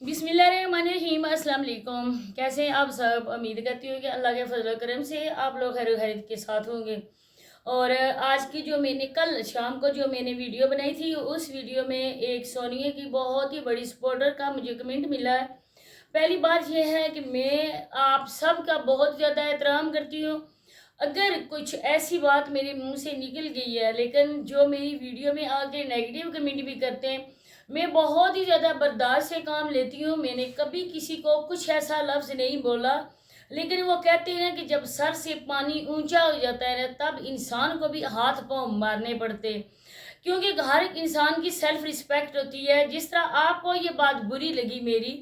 बिस्मिल्लाहिर्रहमानिर्रहीम। अस्सलाम वालेकुम। कैसे हैं आप सब? उम्मीद करती हूँ कि अल्लाह के फजल करम से आप लोग खैर खैरियत के साथ होंगे। और आज की जो मैंने कल शाम को जो मैंने वीडियो बनाई थी, उस वीडियो में एक सोनिया की बहुत ही बड़ी सपोर्टर का मुझे कमेंट मिला है। पहली बात यह है कि मैं आप सब का बहुत ज़्यादा एहतराम करती हूँ। अगर कुछ ऐसी बात मेरे मुंह से निकल गई है, लेकिन जो मेरी वीडियो में आके नेगेटिव कमेंट भी करते हैं, मैं बहुत ही ज़्यादा बर्दाश्त से काम लेती हूँ। मैंने कभी किसी को कुछ ऐसा लफ्ज़ नहीं बोला, लेकिन वो कहते हैं कि जब सर से पानी ऊंचा हो जाता है ना, तब इंसान को भी हाथ पांव मारने पड़ते हैं, क्योंकि हर एक इंसान की सेल्फ रिस्पेक्ट होती है। जिस तरह आपको ये बात बुरी लगी मेरी,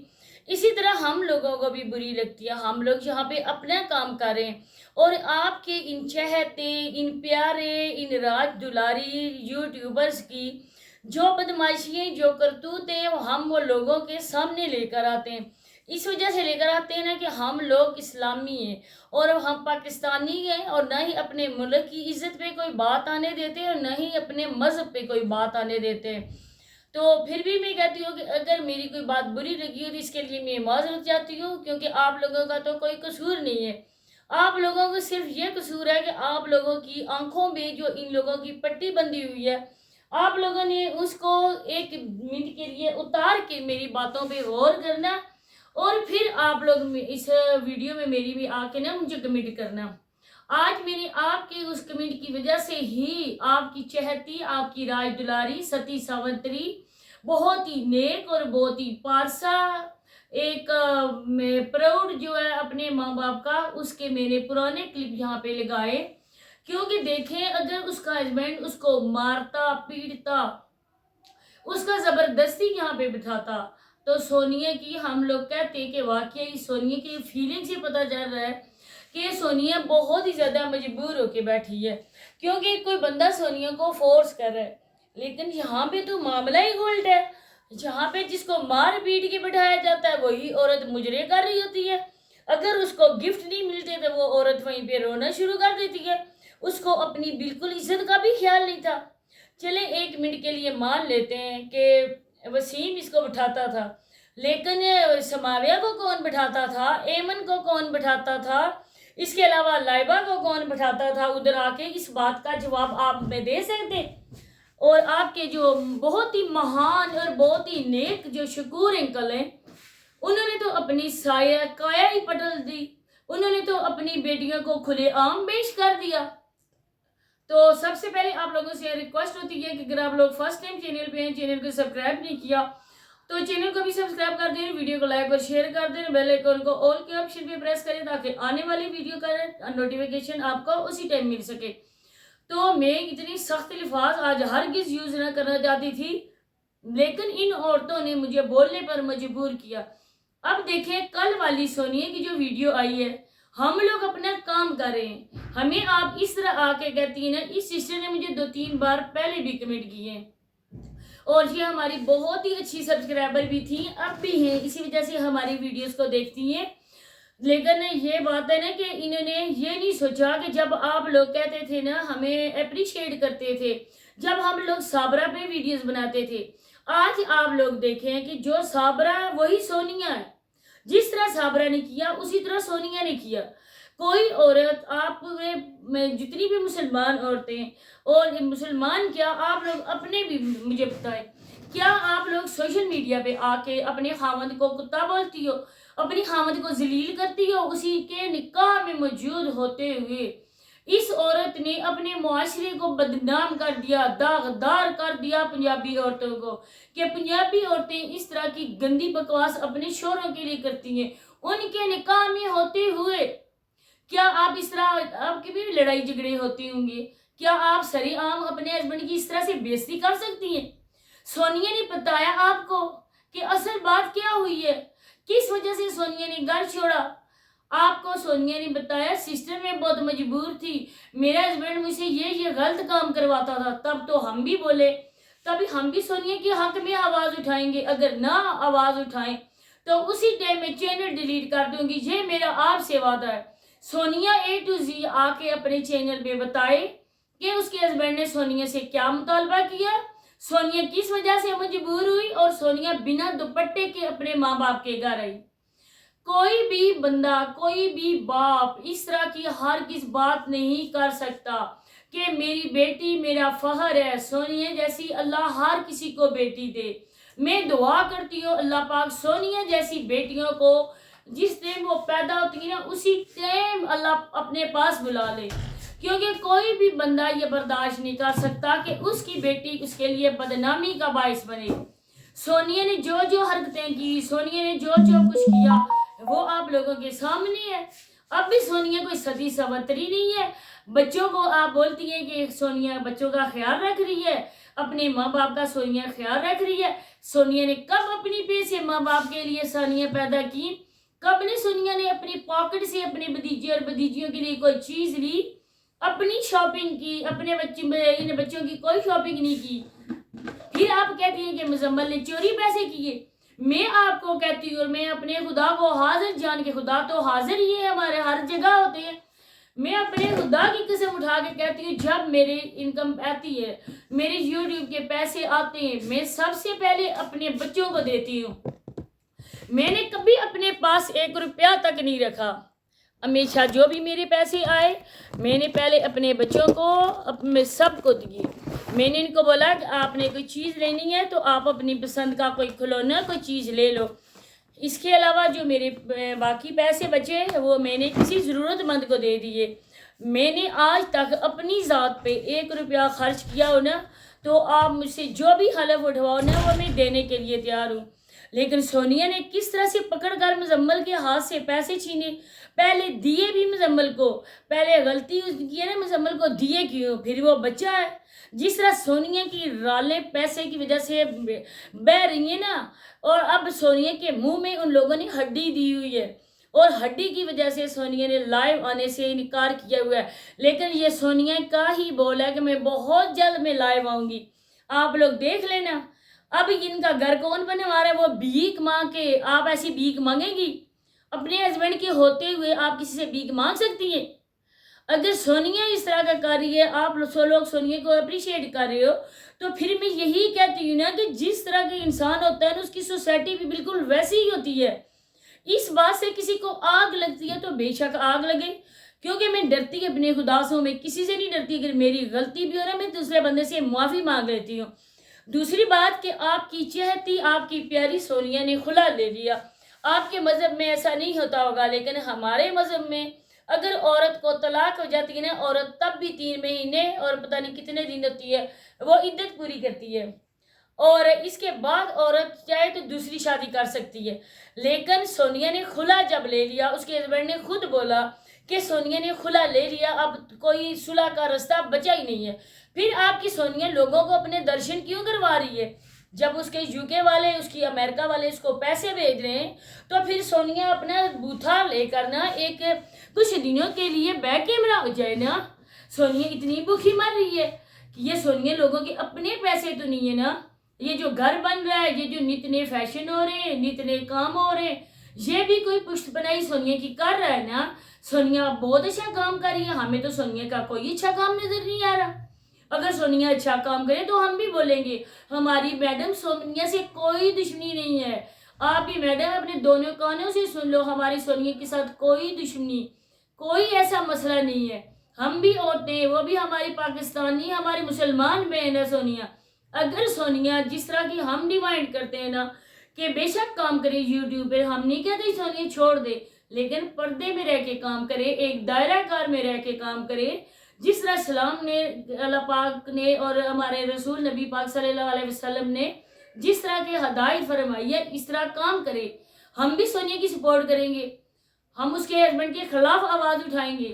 इसी तरह हम लोगों को भी बुरी लगती है। हम लोग यहाँ पे अपना काम कर रहे हैं और आपके इन चहते, इन प्यारे, इन राज दुलारी यूट्यूबर्स की जो बदमाशियाँ, जो करतूतें हम वो लोगों के सामने लेकर आते हैं। इस वजह से लेकर आते हैं ना कि हम लोग इस्लामी हैं और हम पाकिस्तानी हैं, और ना ही अपने मुल्क की इज्जत पे कोई बात आने देते हैं और ना ही अपने मज़हब पे कोई बात आने देते हैं। तो फिर भी मैं कहती हूँ कि अगर मेरी कोई बात बुरी लगी हो तो इसके लिए मैं माजरत चाहती हूँ, क्योंकि आप लोगों का तो कोई कसूर नहीं है। आप लोगों को सिर्फ ये कसूर है कि आप लोगों की आंखों में जो इन लोगों की पट्टी बंधी हुई है, आप लोगों ने उसको एक मिनट के लिए उतार के मेरी बातों पे गौर करना और फिर आप लोग इस वीडियो में मेरी भी आके ना मुझे कमेंट करना। आज मेरी आपके उस कमेंट की वजह से ही आपकी चहती, आपकी राज दुलारी सती सावंतरी, बहुत ही नेक और बहुत ही पारसा एक मैं प्राउड जो है अपने माँ बाप का, उसके मैंने पुराने क्लिप यहाँ पे लगाए। क्योंकि देखें, अगर उसका हस्बैंड उसको मारता पीटता, उसका जबरदस्ती यहाँ पे बिठाता, तो सोनिया की हम लोग कहते कि वाकई सोनिया की फीलिंग से पता चल रहा है कि सोनिया बहुत ही ज़्यादा मजबूर होके बैठी है, क्योंकि कोई बंदा सोनिया को फोर्स कर रहा है। लेकिन यहाँ पे तो मामला ही उल्ट है। जहाँ पे जिसको मार पीट के बिठाया जाता है, वही औरत मुजरे कर रही होती है। अगर उसको गिफ्ट नहीं मिलते तो वो औरत वहीं पे रोना शुरू कर देती है। उसको अपनी बिल्कुल इज्जत का भी ख्याल नहीं था। चले एक मिनट के लिए मान लेते हैं कि वसीम इसको बिठाता था, लेकिन समाविया को कौन बिठाता था, एमन को कौन बिठाता था, इसके अलावा लाइबा को कौन बिठाता था उधर आके? इस बात का जवाब आप में दे सकते? और आपके जो बहुत ही महान और बहुत ही नेक जो शकूर अंकल हैं, उन्होंने तो अपनी साया काया ही पटल दी। उन्होंने तो अपनी बेटियों को खुलेआम पेश कर दिया। तो सबसे पहले आप लोगों से रिक्वेस्ट होती है कि अगर आप लोग फर्स्ट टाइम चैनल पे हैं, चैनल को सब्सक्राइब नहीं किया तो चैनल को भी सब्सक्राइब कर दें, वीडियो को लाइक और शेयर कर दें, बेल आइकन को ऑल के ऑप्शन पे प्रेस करें ताकि आने वाली वीडियो का नोटिफिकेशन आपको उसी टाइम मिल सके। तो मैं इतनी सख्त अल्फाज आज हरगिज यूज न करना चाहती थी, लेकिन इन औरतों ने मुझे बोलने पर मजबूर किया। अब देखें, कल वाली सोनिया की जो वीडियो आई है, हम लोग अपना काम कर रहे हैं, हमें आप इस तरह आके कहती हैं ना। इस सिस्टर ने मुझे 2-3 बार पहले भी कमेंट किए हैं और ये हमारी बहुत ही अच्छी सब्सक्राइबर भी थी, अब भी हैं, इसी वजह से हमारी वीडियोस को देखती हैं। लेकिन ये बात है ना कि इन्होंने ये नहीं सोचा कि जब आप लोग कहते थे ना, हमें अप्रिशिएट करते थे जब हम लोग साबरा पे वीडियोस बनाते थे, आज आप लोग देखें कि जो साबरा वही सोनिया है। जिस तरह साबरा ने किया उसी तरह सोनिया ने किया। कोई औरत, आप जितनी भी मुसलमान औरतें और मुसलमान, क्या आप लोग अपने भी मुझे बताएं, क्या आप लोग सोशल मीडिया पे आके अपने खामद को कुत्ता बोलती हो, अपनी खामद को जलील करती हो, उसी के निकाह में मौजूद होते हुए? इस औरत ने अपने मुआशरे को बदनाम कर दिया, दागदार कर दिया पंजाबी औरतों को, कि पंजाबी औरतें इस तरह की गंदी बकवास अपने शोहरों के लिए करती हैं उनके निकाह में होते हुए। क्या आप इस तरह, आपकी भी लड़ाई झगड़े होते होंगे, क्या आप सरेआम अपने हस्बैंड की इस तरह से बेइज्जती कर सकती हैं? सोनिया ने बताया आपको कि असल बात क्या हुई है, किस वजह से सोनिया ने घर छोड़ा। आपको सोनिया ने बताया, सिस्टर में बहुत मजबूर थी, मेरा हस्बैंड मुझसे ये गलत काम करवाता था। तब तो हम भी बोले, तभी हम भी सोनिया के हक में आवाज उठाएंगे। अगर ना आवाज उठाएं तो उसी टाइम में चैनल डिलीट कर दूंगी, ये मेरा आपसे वादा है। सोनिया A to Z आके अपने चैनल पे बताए कि उसके हस्बैंड ने सोनिया से क्या मुतालबा किया, सोनिया किस वजह से मजबूर हुई और सोनिया बिना दुपट्टे के अपने माँ बाप के घर आई। कोई भी बंदा, कोई भी बाप इस तरह की हर किस बात नहीं कर सकता कि मेरी बेटी मेरा फखर है। सोनिया जैसी अल्लाह हर किसी को बेटी दे। मैं दुआ करती हूँ अल्लाह पाक सोनिया जैसी बेटियों को जिस टाइम वो पैदा होती है ना उसी टाइम अल्लाह अपने पास बुला ले, क्योंकि कोई भी बंदा ये बर्दाश्त नहीं कर सकता कि उसकी बेटी उसके लिए बदनामी का बायस बने। सोनिया ने जो जो हरकतें की, सोनिया ने जो जो कुछ किया वो आप लोगों के सामने है। अब भी सोनिया कोई सती सवंतरी नहीं है। बच्चों को आप बोलती हैं कि सोनिया बच्चों का ख्याल रख रही है, अपने माँ बाप का सोनिया ख्याल रख रही है। सोनिया ने कब अपनी पैसे माँ बाप के लिए सोनिया पैदा की? कब ने सोनिया ने अपनी पॉकेट से अपने भतीजे और भतीजियों के लिए कोई चीज ली? अपनी शॉपिंग की, अपने इन बच्चों की कोई शॉपिंग नहीं की। फिर आप कहती हैं कि मुजम्मल ने चोरी पैसे किए। मैं आपको कहती हूँ, मैं अपने खुदा को हाजिर जान के, खुदा तो हाजिर ही है, हमारे हर जगह होते हैं। मैं अपने खुदा की कसम उठा के कहती हूँ जब मेरे इनकम आती है, मेरे यूट्यूब के पैसे आते हैं, मैं सबसे पहले अपने बच्चों को देती हूँ। मैंने कभी अपने पास 1 रुपया तक नहीं रखा। हमेशा जो भी मेरे पैसे आए मैंने पहले अपने बच्चों को, अपने सबको दिए। मैंने इनको बोला कि आपने कोई चीज़ लेनी है तो आप अपनी पसंद का कोई खिलौना, कोई चीज़ ले लो। इसके अलावा जो मेरे बाकी पैसे बचे वो मैंने किसी ज़रूरतमंद को दे दिए। मैंने आज तक अपनी ज़ात पे 1 रुपया खर्च किया हो ना, तो आप मुझसे जो भी हलफ उठवाओ ना वो मैं देने के लिए तैयार हूँ। लेकिन सोनिया ने किस तरह से पकड़ कर मुजम्मल के हाथ से पैसे छीने, पहले दिए भी मुजम्मल को, पहले गलती की है ना मुजम्मल को दिए क्यों, फिर वो बच्चा है। जिस तरह सोनिया की रालें पैसे की वजह से बह रही है ना, और अब सोनिया के मुंह में उन लोगों ने हड्डी दी हुई है और हड्डी की वजह से सोनिया ने लाइव आने से इनकार किया हुआ है। लेकिन ये सोनिया का ही बोल है कि मैं बहुत जल्द मैं लाइव आऊँगी, आप लोग देख लेना। अब इनका घर कौन बनवा रहा है? वो भीख मांग के। आप ऐसी भीख मांगेंगी? अपने हस्बैंड के होते हुए आप किसी से भीख मांग सकती हैं? अगर सोनिया इस तरह का कर रही है, आप लोग सोनिया को अप्रिशिएट कर रहे हो, तो फिर मैं यही कहती हूँ ना कि जिस तरह के इंसान होता है ना उसकी सोसाइटी भी बिल्कुल वैसी ही होती है। इस बात से किसी को आग लगती है तो बेशक आग लगे, क्योंकि मैं डरती अपने खुदा से, मैं किसी से नहीं डरती। अगर मेरी गलती भी हो रहा है मैं दूसरे बंदे से माफ़ी मांग लेती हूँ। दूसरी बात कि आपकी चहती, आपकी प्यारी सोनिया ने खुला ले लिया। आपके मज़हब में ऐसा नहीं होता होगा, लेकिन हमारे मज़हब में अगर औरत को तलाक हो जाती है ना, औरत तब भी 3 महीने और पता नहीं कितने दिन होती है वो इद्दत पूरी करती है, और इसके बाद औरत चाहे तो दूसरी शादी कर सकती है। लेकिन सोनिया ने खुला जब ले लिया, उसके हस्बैंड ने खुद बोला कि सोनिया ने खुला ले लिया, अब कोई सुलह का रास्ता बचा ही नहीं है। फिर आपकी सोनिया लोगों को अपने दर्शन क्यों करवा रही है? जब उसके यूके वाले, उसकी अमेरिका वाले उसको पैसे भेज रहे हैं, तो फिर सोनिया अपना बूथा लेकर ना एक कुछ दिनों के लिए बैक कैमरा हो जाए ना। सोनिया इतनी भूखी मर रही है कि ये सोनिया लोगों के अपने पैसे तो नहीं है ना। ये जो घर बन रहा है, ये जो नित नए फैशन हो रहे हैं, नित नए काम हो रहे हैं, ये भी कोई पुष्ट बनाई सोनिया की कर रहा है ना। सोनिया बहुत अच्छा काम कर रही है, हमें तो सोनिया का कोई अच्छा काम नजर नहीं आ रहा। अगर सोनिया अच्छा काम करे तो हम भी बोलेंगे। हमारी मैडम सोनिया से कोई दुश्मनी नहीं है। आप भी मैडम अपने दोनों कानों से सुन लो, हमारी सोनिया के साथ कोई दुश्मनी, कोई ऐसा मसला नहीं है। हम भी औरतें हैं, वो भी हमारी पाकिस्तानी, हमारी मुसलमान बहन है सोनिया। अगर सोनिया जिस तरह की हम डिमांड करते हैं ना कि बेशक काम करे यूट्यूब पे, हम नहीं कहते सोनिया छोड़ दे, लेकिन पर्दे में रह के काम करे, एक दायरा कार में रह के काम करे। जिस तरह सलाम ने, अल्लाह पाक ने और हमारे रसूल नबी पाक सल्लल्लाहु अलैहि वसल्लम ने जिस तरह के हदायत फरमाई है, इस तरह काम करे। हम भी सोनिया की सपोर्ट करेंगे, हम उसके हस्बैंड के खिलाफ आवाज़ उठाएंगे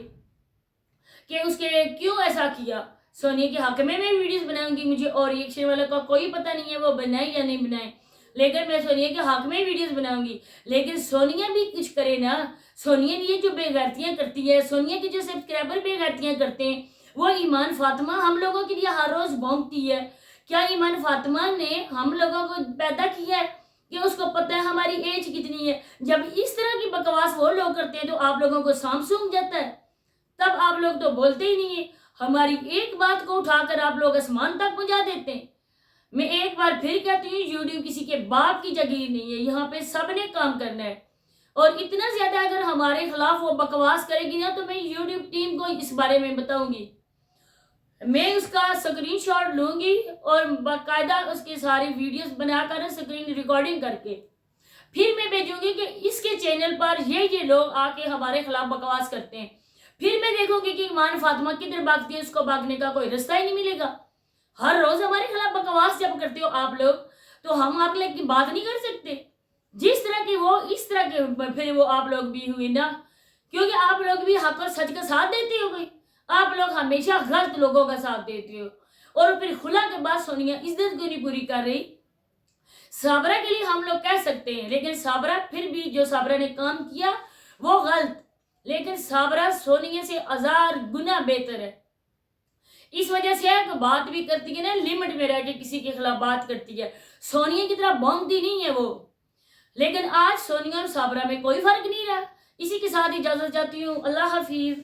कि उसके क्यों ऐसा किया। सोनिया के हक में मैं वीडियोस बनाऊंगी, मुझे और रिएक्शन वालों का कोई पता नहीं है वो बनाए या नहीं बनाए, लेकिन मैं सोनिया के हक में वीडियोस बनाऊंगी। लेकिन सोनिया भी कुछ करे ना। सोनिया ये जो बेगैरतियाँ करती है, सोनिया के जो सब्सक्राइबर बेगैरतियाँ करते हैं, वो ईमान फातिमा हम लोगों के लिए हर रोज़ भौंकती है। क्या ईमान फातिमा ने हम लोगों को पैदा किया है कि उसको पता है हमारी एज कितनी है? जब इस तरह की बकवास वो लोग करते हैं तो आप लोगों को सांप सूंघ जाता है, तब आप लोग तो बोलते ही नहीं है। हमारी एक बात को उठाकर आप लोग आसमान तक पहुँचा देते हैं। میں ایک بار پھر کہتی ہوں یوٹیوب کسی کے باپ کی جگیر نہیں ہے، یہاں پہ سب نے کام کرنا ہے، اور اتنا زیادہ اگر ہمارے خلاف وہ بکواس کرے گی نا تو میں یوٹیوب ٹیم کو اس بارے میں بتاؤں گی، میں اس کا اسکرین شاٹ لوں گی اور باقاعدہ اس کی ساری ویڈیوز بنا کر اسکرین ریکارڈنگ کر کے پھر میں بھیجوں گی کہ اس کے چینل پر یہ لوگ آ کے ہمارے خلاف بکواس کرتے ہیں، پھر میں دیکھوں گی کہ ایمان فاطمہ کدھر بھاگتی ہے، اس کو بھاگنے کا کوئی رستہ ہی نہیں ملے گا۔ ہر روز ہمارے خلاف بکواس جب کرتے ہو آپ لوگ تو ہم آپ لوگ کی بات نہیں کر سکتے، جس طرح کی وہ اس طرح کے پھر وہ آپ لوگ بھی ہوئی نا، کیونکہ آپ لوگ بھی حق اور سچ کا ساتھ دیتے ہو گئی، آپ لوگ ہمیشہ غلط لوگوں کا ساتھ دیتے ہو، اور پھر خلا کے بعد سونیا عزت کیوں نہیں پوری کر رہی؟ صابرہ کے لیے ہم لوگ کہہ سکتے ہیں، لیکن صابرہ پھر بھی جو صابرہ نے کام کیا وہ غلط، لیکن صابرہ سونیا سے 1000 گنا بہتر ہے، اس وجہ سے ایک بات بھی کرتی ہے نا لمٹ میں رہ کے کسی کے خلاف بات کرتی ہے، سونیا کی طرح بونگتی نہیں ہے وہ، لیکن آج سونیا اور صابرہ میں کوئی فرق نہیں رہا۔ اسی کے ساتھ اجازت چاہتی ہوں، اللہ حافظ۔